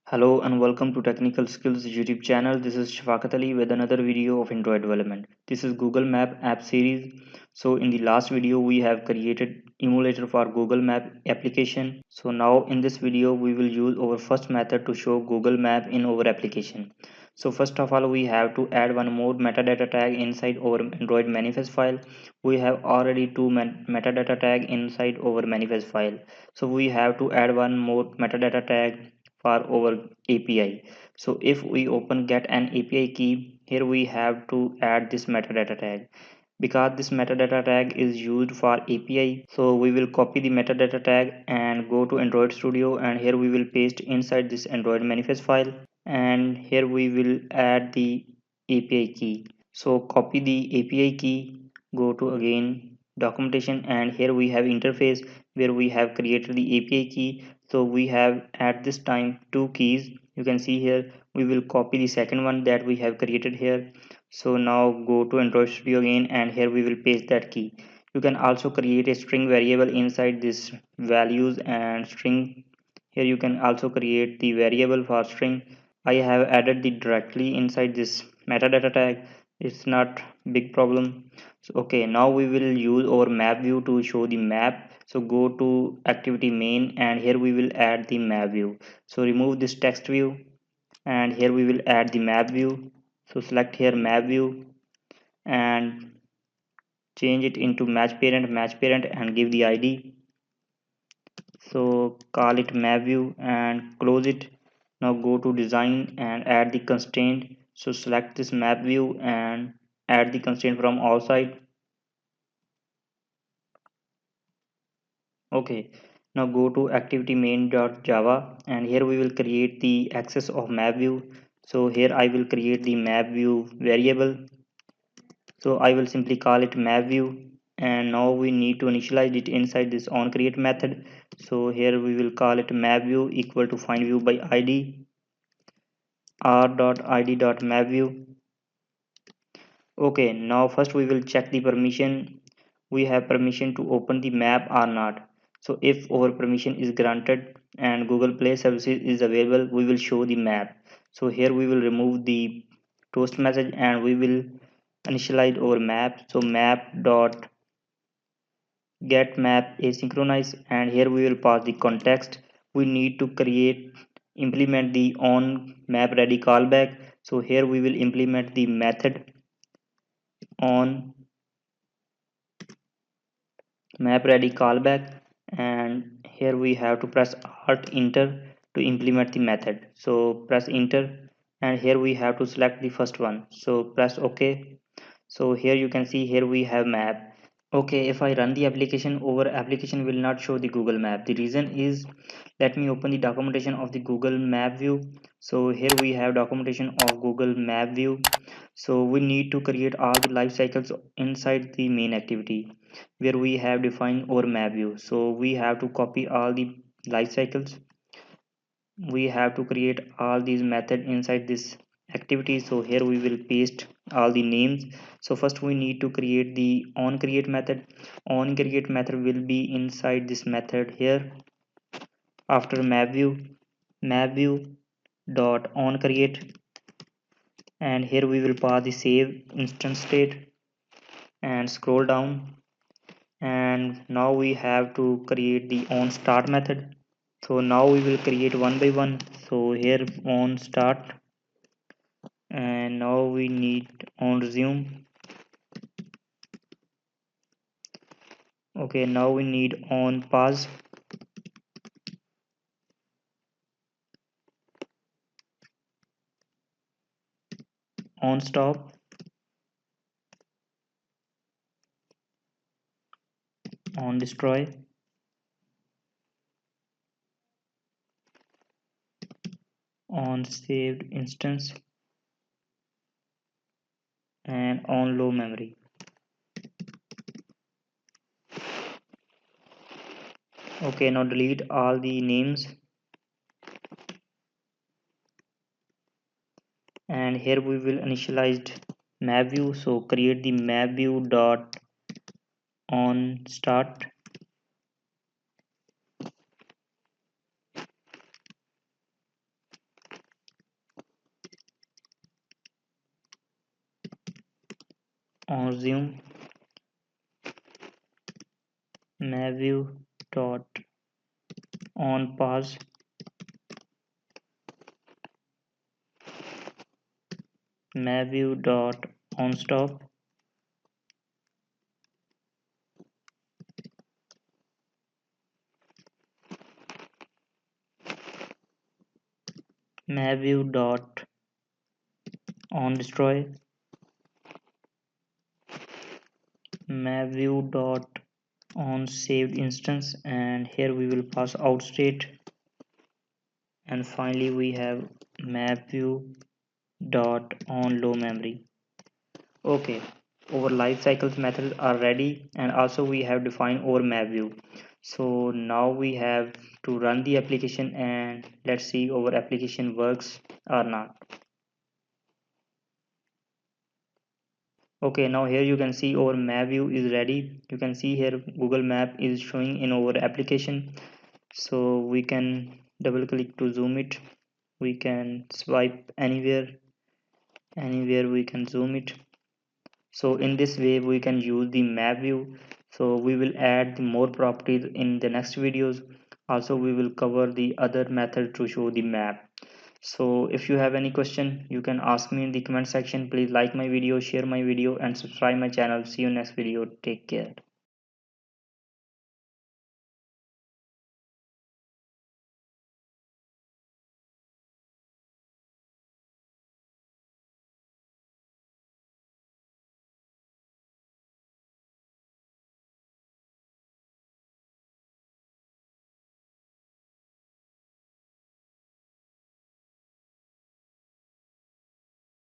Hello and welcome to Technical Skillz YouTube channel. This is Shafaqat Ali with another video of Android development. This is Google Map app series. So in the last video we have created emulator for Google Map application. So now in this video we will use our first method to show Google Map in our application. So first of all we have to add one more metadata tag inside our Android manifest file. We have already two metadata tag inside our manifest file. So we have to add one more metadata tag for our API. So if we open get an API key, here we have to add this metadata tag. Because this metadata tag is used for API, so we will copy the metadata tag and go to Android Studio, and here we will paste inside this Android manifest file, and here we will add the API key. So copy the API key, go to again documentation, and here we have interface where we have created the API key. So we have at this time two keys. You can see here we will copy the second one that we have created here. So now go to Android Studio again, and here we will paste that key. You can also create a string variable inside this values and string. Here you can also create the variable for string. I have added the directly inside this metadata tag. It's not big problem. So okay, now we will use our map view to show the map. So go to activity main, and here we will add the map view. So remove this text view, and here we will add the map view. So select here map view and change it into match parent and give the ID. So call it map view and close it. Now go to design and add the constraint. So select this map view and add the constraint from all side. Okay, now go to activity main.java, and here we will create the access of map view. So here I will create the map view variable. So I will simply call it map view, and now we need to initialize it inside this onCreate method. So here we will call it map view equal to find view by id r.id.mapview. Okay, now first we will check the permission. We have permission to open the map or not. So if our permission is granted and Google Play services is available, we will show the map. So here we will remove the toast message, and we will initialize our map. So map dot get map asynchronize, and here we will pass the context. We need to create implement the on map ready callback. So here we will implement the method on map ready callback, and here we have to press alt enter to implement the method. So press enter, and here we have to select the first one. So press ok. So here you can see here we have map. Okay, if I run the application, our application will not show the Google Map. The reason is, let me open the documentation of the Google Map view. So here we have documentation of Google Map view. So we need to create all the life cycles inside the main activity where we have defined our map view. So we have to copy all the life cycles. We have to create all these methods inside this activity. So here we will paste all the names. So first we need to create the onCreate method. OnCreate method will be inside this method here. After mapview dot onCreate, and here we will pass the save instance state and scroll down, and now we have to create the onStart method. So now we will create one by one. So here onStart, and now we need on resume. Okay, now we need on pause, on stop, on destroy, on saved instance, and on low memory. Okay, now delete all the names, and here we will initialize map view. So create the map view dot on start, on zoom, MapView dot on pause, MapView dot on stop, MapView dot on destroy, MapView dot on saved instance, and here we will pass out state, and finally we have MapView dot on low memory. Okay, our life cycles methods are ready, and also we have defined our map view. So now we have to run the application, and let's see our application works or not. Okay, now here you can see our map view is ready. You can see here Google Map is showing in our application. So we can double click to zoom it. We can swipe anywhere we can zoom it. So in this way we can use the map view. So we will add more properties in the next videos. Also we will cover the other method to show the map. So if you have any question, you can ask me in the comment section. Please like my video, share my video, and subscribe my channel. See you next video. Take care.